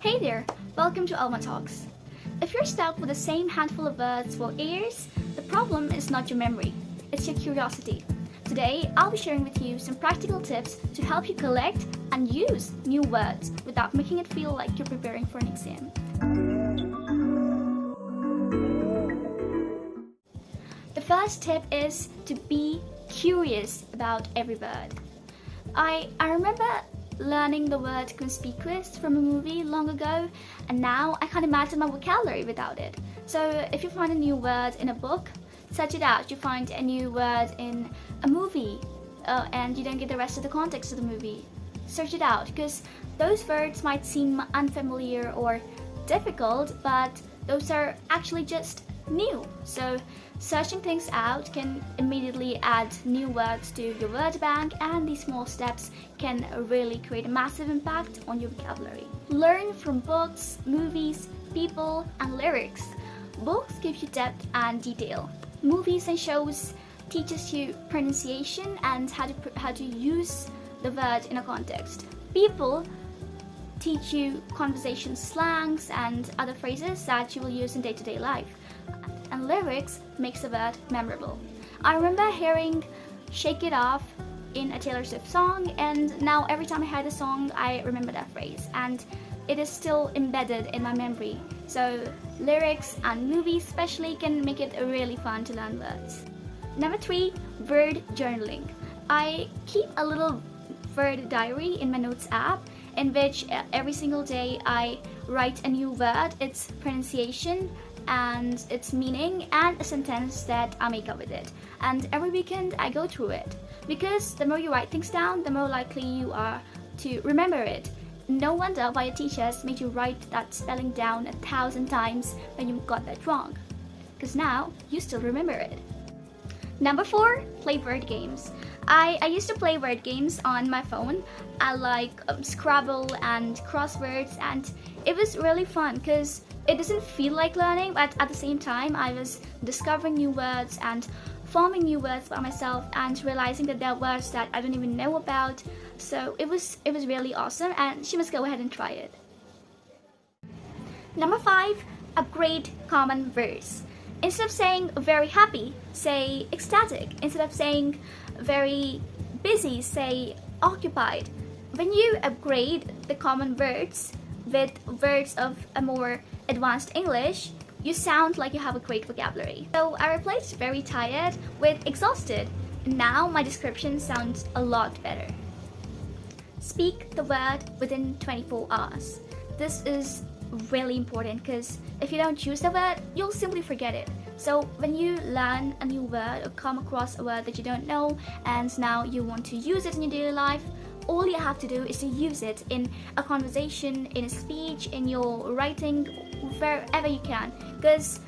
Hey there, welcome to Alma Talks. If you're stuck with the same handful of words for years, the problem is not your memory, it's your curiosity. Today, I'll be sharing with you some practical tips to help you collect and use new words without making it feel like you're preparing for an exam. The first tip is to be curious about every word. I remember learning the word conspicuous from a movie long ago, and now I can't imagine my vocabulary without it. So if you find a new word in a book, search it out. You find a new word in a movie and you don't get the rest of the context of the movie, search it out, because those words might seem unfamiliar or difficult, but those are actually just new. So searching things out can immediately add new words to your word bank, and these small steps can really create a massive impact on your vocabulary. Learn from books, movies, people, and lyrics. Books give you depth and detail. Movies and shows teaches you pronunciation and how to use the word in a context. People teach you conversation slangs and other phrases that you will use in day-to-day life. And lyrics makes the word memorable. I remember hearing Shake It Off in a Taylor Swift song, and now every time I hear the song I remember that phrase, and it is still embedded in my memory. So lyrics and movies especially can make it really fun to learn words. Number 3, word journaling. I keep a little word diary in my notes app in which every single day I write a new word, its pronunciation and its meaning, and a sentence that I make up with it. And every weekend I go through it, because the more you write things down, the more likely you are to remember it. No wonder why your teachers made you write that spelling down 1,000 times when you got that wrong, because now you still remember it. Number 4, play word games. I used to play word games on my phone. I like Scrabble and crosswords, and it was really fun because it doesn't feel like learning, but at the same time I was discovering new words and forming new words by myself and realizing that there are words that I don't even know about. So it was really awesome, and you must go ahead and try it. Number 5, upgrade common words. Instead of saying very happy, say ecstatic. Instead of saying very busy, say occupied. When you upgrade the common words with words of a more advanced English, you sound like you have a great vocabulary. So I replaced very tired with exhausted. Now my description sounds a lot better. Speak the word within 24 hours. This is really important, because if you don't use the word, you'll simply forget it. So when you learn a new word or come across a word that you don't know and now you want to use it in your daily life, all you have to do is to use it in a conversation, in a speech, in your writing, wherever you can, because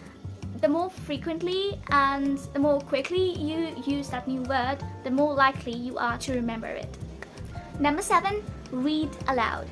the more frequently and the more quickly you use that new word, the more likely you are to remember it. Number 7, read aloud.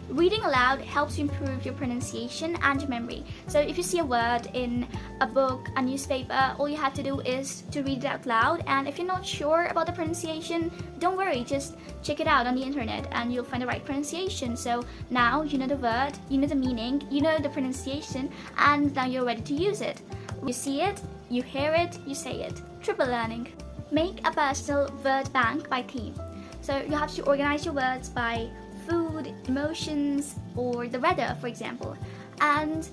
Reading aloud helps you improve your pronunciation and your memory. So if you see a word in a book, a newspaper, all you have to do is to read it out loud. And if you're not sure about the pronunciation, don't worry, just check it out on the internet and you'll find the right pronunciation. So now you know the word, you know the meaning, you know the pronunciation, and now you're ready to use it. You see it, you hear it, you say it. Triple learning. Make a personal word bank by theme. So you have to organize your words by food, emotions, or the weather, for example. And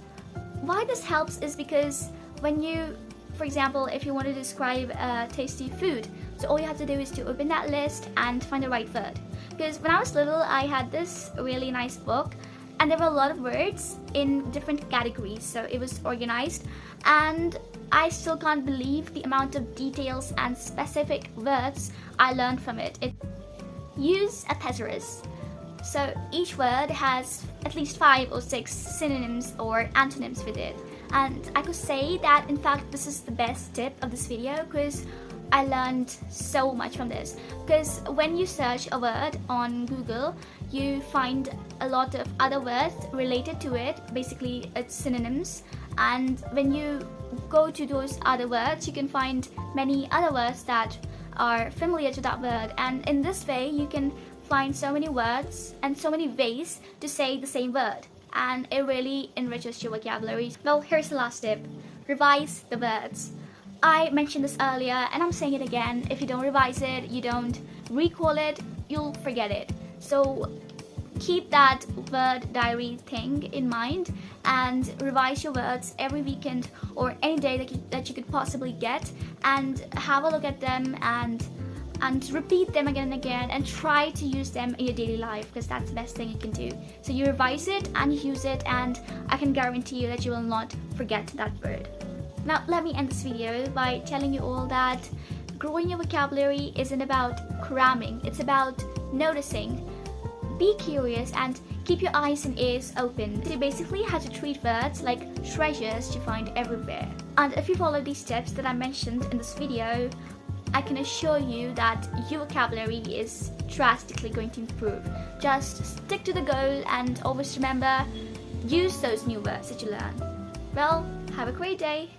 why this helps is because when you, for example, if you want to describe a tasty food, so all you have to do is to open that list and find the right word. Because when I was little, I had this really nice book, and there were a lot of words in different categories, so it was organized, and I still can't believe the amount of details and specific words I learned from it. Use a thesaurus. So each word has at least 5 or 6 synonyms or antonyms with it. And I could say that in fact this is the best tip of this video, because I learned so much from this. Because when you search a word on Google, you find a lot of other words related to it, basically it's synonyms. And when you go to those other words, you can find many other words that are familiar to that word. And in this way you can find so many words and so many ways to say the same word. and it really enriches your vocabulary. Well, here's the last tip. Revise the words. I mentioned this earlier and I'm saying it again. If you don't revise it, you don't recall it, you'll forget it. So keep that word diary thing in mind and revise your words every weekend or any day that you could possibly get, and have a look at them and repeat them again and again, and try to use them in your daily life, because that's the best thing you can do. So you revise it and you use it, and I can guarantee you that you will not forget that word. Now let me end this video by telling you all that growing your vocabulary isn't about cramming, it's about noticing. Be curious and keep your eyes and ears open. You basically have to treat words like treasures you find everywhere. And if you follow these steps that I mentioned in this video, I can assure you that your vocabulary is drastically going to improve. Just stick to the goal and always remember, use those new words that you learn. Well, have a great day.